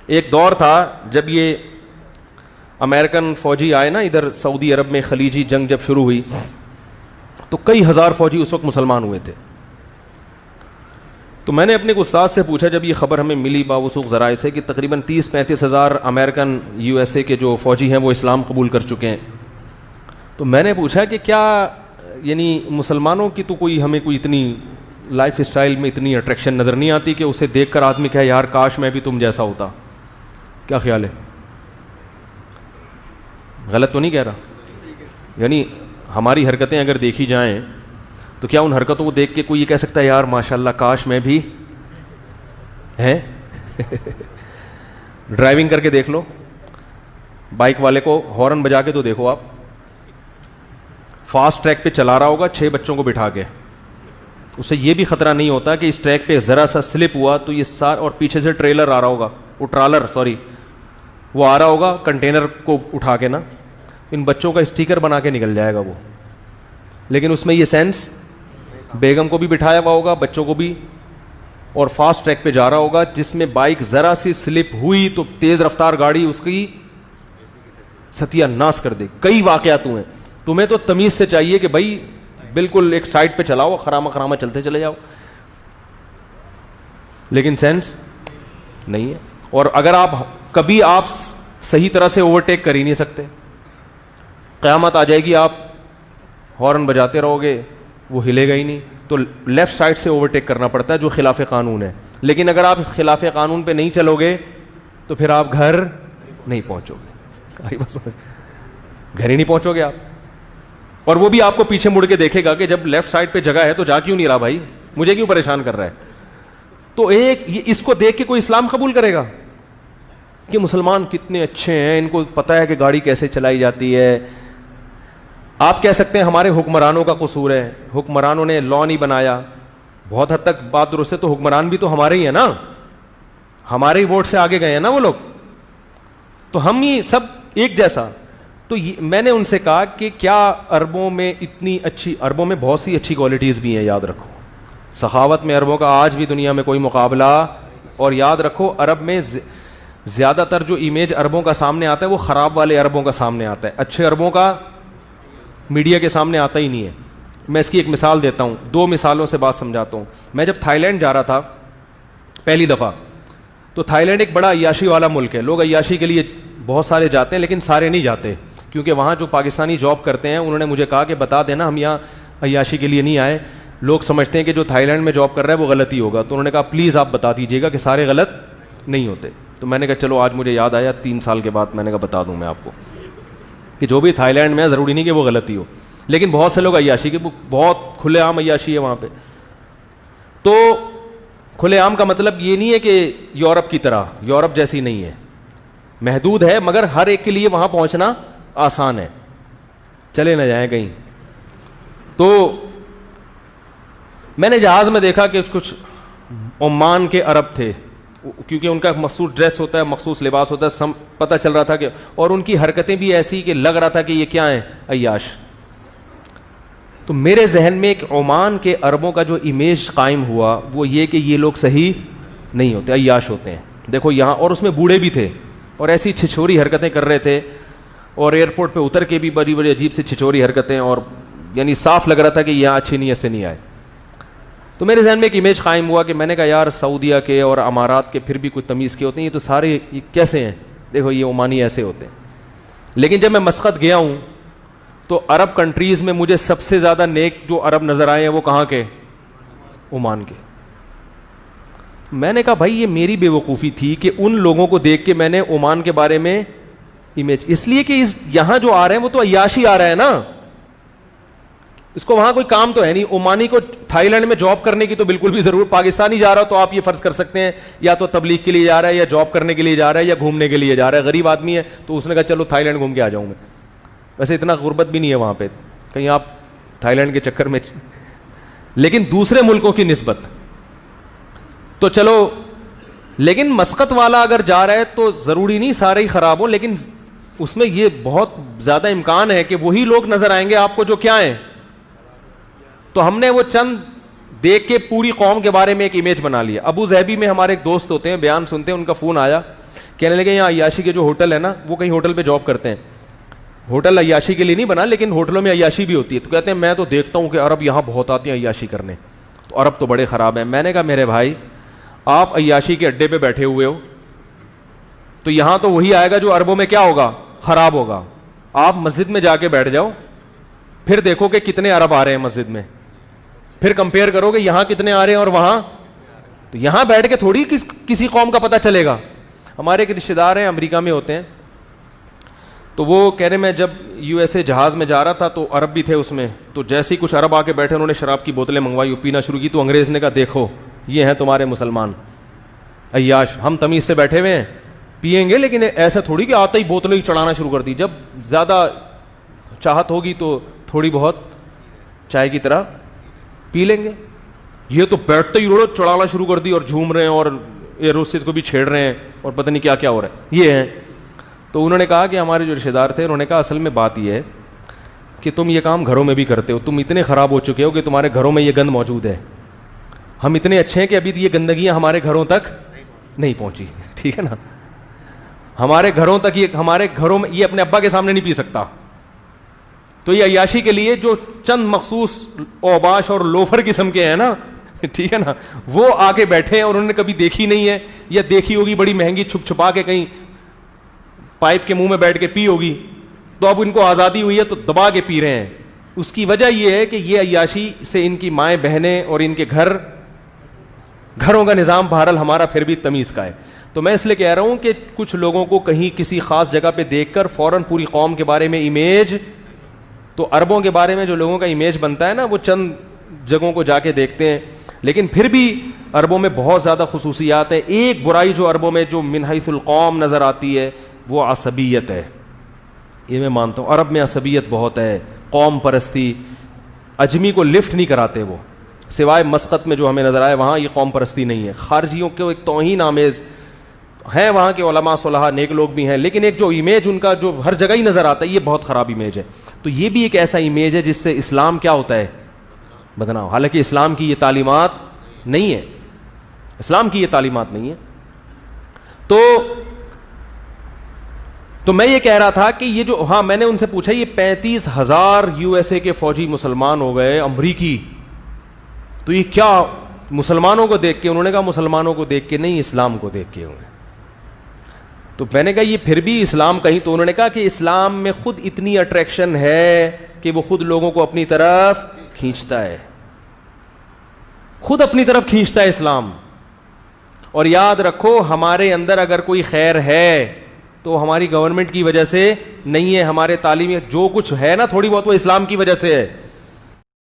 ایک دور تھا جب یہ امریکن فوجی آئے نا ادھر سعودی عرب میں، خلیجی جنگ جب شروع ہوئی تو کئی ہزار فوجی اس وقت مسلمان ہوئے تھے. تو میں نے اپنے استاد سے پوچھا جب یہ خبر ہمیں ملی باوثوق ذرائع سے کہ تقریباً 30-35 ہزار امریکن یو ایس اے کے جو فوجی ہیں وہ اسلام قبول کر چکے ہیں، تو میں نے پوچھا کہ کیا یعنی مسلمانوں کی تو کوئی ہمیں کوئی اتنی لائف اسٹائل میں اتنی اٹریکشن نظر نہیں آتی کہ اسے دیکھ کر آدمی کہے یار کاش میں بھی تم جیسا ہوتا؟ کیا خیال ہے؟ غلط تو نہیں کہہ رہا؟ یعنی ہماری حرکتیں اگر دیکھی جائیں تو کیا ان حرکتوں کو دیکھ کے کوئی یہ کہہ سکتا ہے یار ماشاءاللہ کاش میں بھی ہے؟ ڈرائیونگ کر کے دیکھ لو، بائک والے کو ہارن بجا کے تو دیکھو، آپ فاسٹ ٹریک پہ چلا رہا ہوگا 6 بچوں کو بٹھا کے، اسے یہ بھی خطرہ نہیں ہوتا کہ اس ٹریک پہ ذرا سا سلپ ہوا تو یہ اور پیچھے سے ٹریلر آ رہا ہوگا، وہ آ رہا ہوگا کنٹینر کو اٹھا کے نا، ان بچوں کا اسٹیکر بنا کے نکل جائے گا وہ. لیکن اس میں یہ سینس، بیگم کو بھی بٹھایا ہوا ہوگا، بچوں کو بھی، اور فاسٹ ٹریک پہ جا رہا ہوگا جس میں بائک ذرا سی سلپ ہوئی تو تیز رفتار گاڑی اس کی ستیہ ناس کر دے. کئی واقعات ہوئے. تمہیں تو تمیز سے چاہیے کہ بھائی بالکل ایک سائڈ پہ چلاؤ، خرامہ چلتے چلے جاؤ، لیکن سینس نہیں ہے. اور اگر کبھی آپ صحیح طرح سے اوورٹیک کر ہی نہیں سکتے، قیامت آ جائے گی، آپ ہارن بجاتے رہو گے وہ ہلے گا ہی نہیں، تو لیفٹ سائڈ سے اوورٹیک کرنا پڑتا ہے جو خلاف قانون ہے. لیکن اگر آپ اس خلاف قانون پہ نہیں چلو گے تو پھر آپ گھر نہیں پہنچو گے، گھر ہی نہیں پہنچو گے آپ. اور وہ بھی آپ کو پیچھے مڑ کے دیکھے گا کہ جب لیفٹ سائڈ پہ جگہ ہے تو جا کیوں نہیں رہا بھائی، مجھے کیوں پریشان کر رہا ہے. تو اس کو دیکھ کے کوئی اسلام قبول کرے گا کہ مسلمان کتنے اچھے ہیں، ان کو پتہ ہے کہ گاڑی کیسے چلائی جاتی ہے. آپ کہہ سکتے ہیں ہمارے حکمرانوں کا قصور ہے، حکمرانوں نے لا نہیں بنایا. بہت حد تک بات درست ہے، تو حکمران بھی تو ہمارے ہی ہیں نا، ہمارے ہی ووٹ سے آگے گئے ہیں نا وہ لوگ، تو ہم ہی سب ایک جیسا. تو میں نے ان سے کہا کہ کیا عربوں میں اتنی اچھی، عربوں میں بہت سی اچھی کوالٹیز بھی ہیں، یاد رکھو سخاوت میں عربوں کا آج بھی دنیا میں کوئی مقابلہ. اور یاد رکھو عرب میں زیادہ تر جو امیج عربوں کا سامنے آتا ہے وہ خراب والے عربوں کا سامنے آتا ہے، اچھے عربوں کا میڈیا کے سامنے آتا ہی نہیں ہے. میں اس کی ایک مثال دیتا ہوں، 2 مثالوں سے بات سمجھاتا ہوں. میں جب تھائی لینڈ جا رہا تھا پہلی دفعہ، تو تھائی لینڈ ایک بڑا عیاشی والا ملک ہے، لوگ عیاشی کے لیے بہت سارے جاتے ہیں لیکن سارے نہیں جاتے، کیونکہ وہاں جو پاکستانی جاب کرتے ہیں انہوں نے مجھے کہا کہ بتا دینا ہم یہاں عیاشی کے لیے نہیں آئے، لوگ سمجھتے ہیں کہ جو تھائی لینڈ میں جاب کر رہا ہے وہ غلط ہی ہوگا. تو انہوں نے کہا پلیز آپ بتا دیجیے گا کہ سارے غلط نہیں ہوتے. تو میں نے کہا چلو آج مجھے یاد آیا 3 سال کے بعد، میں نے کہا بتا دوں میں آپ کو کہ جو بھی تھائی لینڈ میں ہے ضروری نہیں کہ وہ غلط ہی ہو، لیکن بہت سے لوگ عیاشی کے، بہت کھلے عام عیاشی ہے وہاں پہ. تو کھلے عام کا مطلب یہ نہیں ہے کہ یورپ کی طرح، یورپ جیسی نہیں ہے، محدود ہے، مگر ہر ایک کے لیے وہاں پہنچنا آسان ہے، چلے نہ جائیں کہیں. تو میں نے جہاز میں دیکھا کہ کچھ عمان کے عرب تھے، کیونکہ ان کا مخصوص ڈریس ہوتا ہے، مخصوص لباس ہوتا ہے، پتہ چل رہا تھا کہ، اور ان کی حرکتیں بھی ایسی کہ لگ رہا تھا کہ یہ کیا ہیں، عیاش. تو میرے ذہن میں ایک عمان کے عربوں کا جو امیج قائم ہوا وہ یہ کہ یہ لوگ صحیح نہیں ہوتے، عیاش ہوتے ہیں. دیکھو یہاں، اور اس میں بوڑھے بھی تھے اور ایسی چھچوری حرکتیں کر رہے تھے، اور ایئرپورٹ پہ اتر کے بھی بڑی بڑی عجیب سی چھچوری حرکتیں، اور یعنی صاف لگ رہا تھا کہ یہاں اچھی نیت سے نہیں آئے. تو میرے ذہن میں ایک امیج قائم ہوا کہ میں نے کہا یار سعودیہ کے اور امارات کے پھر بھی کچھ تمیز کے ہوتے ہیں، یہ تو سارے یہ کیسے ہیں، دیکھو یہ عمانی ایسے ہوتے ہیں. لیکن جب میں مسقط گیا ہوں تو عرب کنٹریز میں مجھے سب سے زیادہ نیک جو عرب نظر آئے ہیں وہ کہاں کے، عمان کے. میں نے کہا بھائی یہ میری بے وقوفی تھی کہ ان لوگوں کو دیکھ کے میں نے عمان کے بارے میں امیج، اس لیے کہ یہاں جو آ رہے ہیں وہ تو عیاشی آ رہا ہے نا، اس کو وہاں کوئی کام تو ہے نہیں. عمانی کو تھائی لینڈ میں جاب کرنے کی تو بالکل بھی ضرورت، پاکستانی جا رہا تو آپ یہ فرض کر سکتے ہیں یا تو تبلیغ کے لیے جا رہا ہے یا جاب کرنے کے لیے جا رہا ہے یا گھومنے کے لیے جا رہا ہے، غریب آدمی ہے تو اس نے کہا چلو تھائی لینڈ گھوم کے آ جاؤں میں. ویسے اتنا غربت بھی نہیں ہے وہاں پہ کہیں آپ تھائی لینڈ کے چکر میں، لیکن دوسرے ملکوں کی نسبت تو چلو. لیکن مسقط والا اگر جا رہا ہے تو ضروری نہیں سارے ہی خراب ہوں، لیکن اس میں یہ بہت زیادہ امکان ہے کہ وہی لوگ نظر آئیں گے آپ کو جو کیا ہیں. تو ہم نے وہ چند دیکھ کے پوری قوم کے بارے میں ایک امیج بنا لیا. ابو ظہبی میں ہمارے ایک دوست ہوتے ہیں، بیان سنتے ہیں، ان کا فون آیا کہنے لگے یہاں عیاشی کے جو ہوٹل ہے نا, وہ کہیں ہوٹل پہ جاب کرتے ہیں, ہوٹل عیاشی کے لیے نہیں بنا لیکن ہوٹلوں میں عیاشی بھی ہوتی ہے, تو کہتے ہیں میں تو دیکھتا ہوں کہ عرب یہاں بہت آتے ہیں عیاشی کرنے, تو عرب تو بڑے خراب ہیں. میں نے کہا میرے بھائی آپ عیاشی کے اڈے پہ بیٹھے ہوئے ہو, تو یہاں تو وہی آئے گا جو عربوں میں کیا ہوگا, خراب ہوگا. آپ مسجد میں جا کے بیٹھ جاؤ, پھر دیکھو کہ کتنے عرب آ رہے ہیں مسجد میں, پھر کمپیئر کرو کہ یہاں کتنے آ رہے ہیں اور وہاں. تو یہاں بیٹھ کے تھوڑی کسی قوم کا پتہ چلے گا. ہمارے ایک رشتے دار ہیں امریکہ میں ہوتے ہیں, تو وہ کہہ رہے میں جب یو ایس اے جہاز میں جا رہا تھا تو عرب بھی تھے اس میں, تو جیسے ہی کچھ عرب آ کے بیٹھے انہوں نے شراب کی بوتلیں منگوائی, پینا شروع کی, تو انگریز نے کہا دیکھو یہ ہیں تمہارے مسلمان عیاش, ہم تمیز سے بیٹھے ہوئے ہیں پیئیں گے لیکن ایسا تھوڑی کہ آتے ہی بوتلیں ہی چڑھانا شروع کر دی, جب زیادہ چاہت ہوگی تو تھوڑی بہت چائے کی طرح پی لیں گے. یہ تو بیٹھتے ہی چڑھانا شروع کر دی اور جھوم رہے ہیں اور ایئر ہوسٹس کو بھی چھیڑ رہے ہیں اور پتہ نہیں کیا کیا ہو رہا ہے. یہ ہیں. تو انہوں نے کہا کہ ہمارے جو رشتے دار تھے انہوں نے کہا اصل میں بات یہ ہے کہ تم یہ کام گھروں میں بھی کرتے ہو, تم اتنے خراب ہو چکے ہو کہ تمہارے گھروں میں یہ گند موجود ہے. ہم اتنے اچھے ہیں کہ ابھی یہ گندگیاں ہمارے گھروں تک نہیں پہنچی, ٹھیک ہے نا, ہمارے گھروں تک, یہ ہمارے گھروں میں یہ اپنے ابا کے سامنے نہیں پی سکتا. تو یہ عیاشی کے لیے جو چند مخصوص اوباش اور لوفر قسم کے ہیں نا, ٹھیک ہے نا, وہ آ کے بیٹھے ہیں اور انہوں نے کبھی دیکھی نہیں ہے, یا دیکھی ہوگی بڑی مہنگی چھپ چھپا کے کہیں پائپ کے منہ میں بیٹھ کے پی ہوگی, تو اب ان کو آزادی ہوئی ہے تو دبا کے پی رہے ہیں. اس کی وجہ یہ ہے کہ یہ عیاشی سے ان کی مائیں بہنیں اور ان کے گھروں کا نظام بہرحال ہمارا پھر بھی تمیز کا ہے. تو میں اس لیے کہہ رہا ہوں کہ کچھ لوگوں کو کہیں کسی خاص جگہ پہ دیکھ کر فوراً پوری قوم کے بارے میں امیج, تو عربوں کے بارے میں جو لوگوں کا امیج بنتا ہے نا, وہ چند جگہوں کو جا کے دیکھتے ہیں, لیکن پھر بھی عربوں میں بہت زیادہ خصوصیات ہیں. ایک برائی جو عربوں میں جو من حیث القوم نظر آتی ہے وہ عصبیت ہے. یہ میں مانتا ہوں عرب میں عصبیت بہت ہے, قوم پرستی. اجمی کو لفٹ نہیں کراتے وہ, سوائے مسقط میں جو ہمیں نظر آئے وہاں یہ قوم پرستی نہیں ہے. خارجیوں کے ایک توہین آمیز ہیں, وہاں کے علماء صلحاء نیک لوگ بھی ہیں, لیکن ایک جو امیج ان کا جو ہر جگہ ہی نظر آتا ہے یہ بہت خراب امیج ہے. تو یہ بھی ایک ایسا امیج ہے جس سے اسلام کیا ہوتا ہے, بدنام. حالانکہ اسلام کی یہ تعلیمات نہیں ہے, اسلام کی یہ تعلیمات نہیں ہے. تو میں یہ کہہ رہا تھا کہ یہ جو, ہاں میں نے ان سے پوچھا یہ 35,000 یو ایس اے کے فوجی مسلمان ہو گئے امریکی, تو یہ کیا مسلمانوں کو دیکھ کے؟ انہوں نے کہا مسلمانوں کو دیکھ کے نہیں, اسلام کو دیکھ کے ہوئے. تو میں نے کہا یہ پھر بھی اسلام کہیں, تو انہوں نے کہا کہ اسلام میں خود اتنی اٹریکشن ہے کہ وہ خود لوگوں کو اپنی طرف کھینچتا ہے, خود اپنی طرف کھینچتا ہے اسلام. اور یاد رکھو ہمارے اندر اگر کوئی خیر ہے تو ہماری گورنمنٹ کی وجہ سے نہیں ہے, ہمارے تعلیم جو کچھ ہے نا تھوڑی بہت وہ اسلام کی وجہ سے ہے.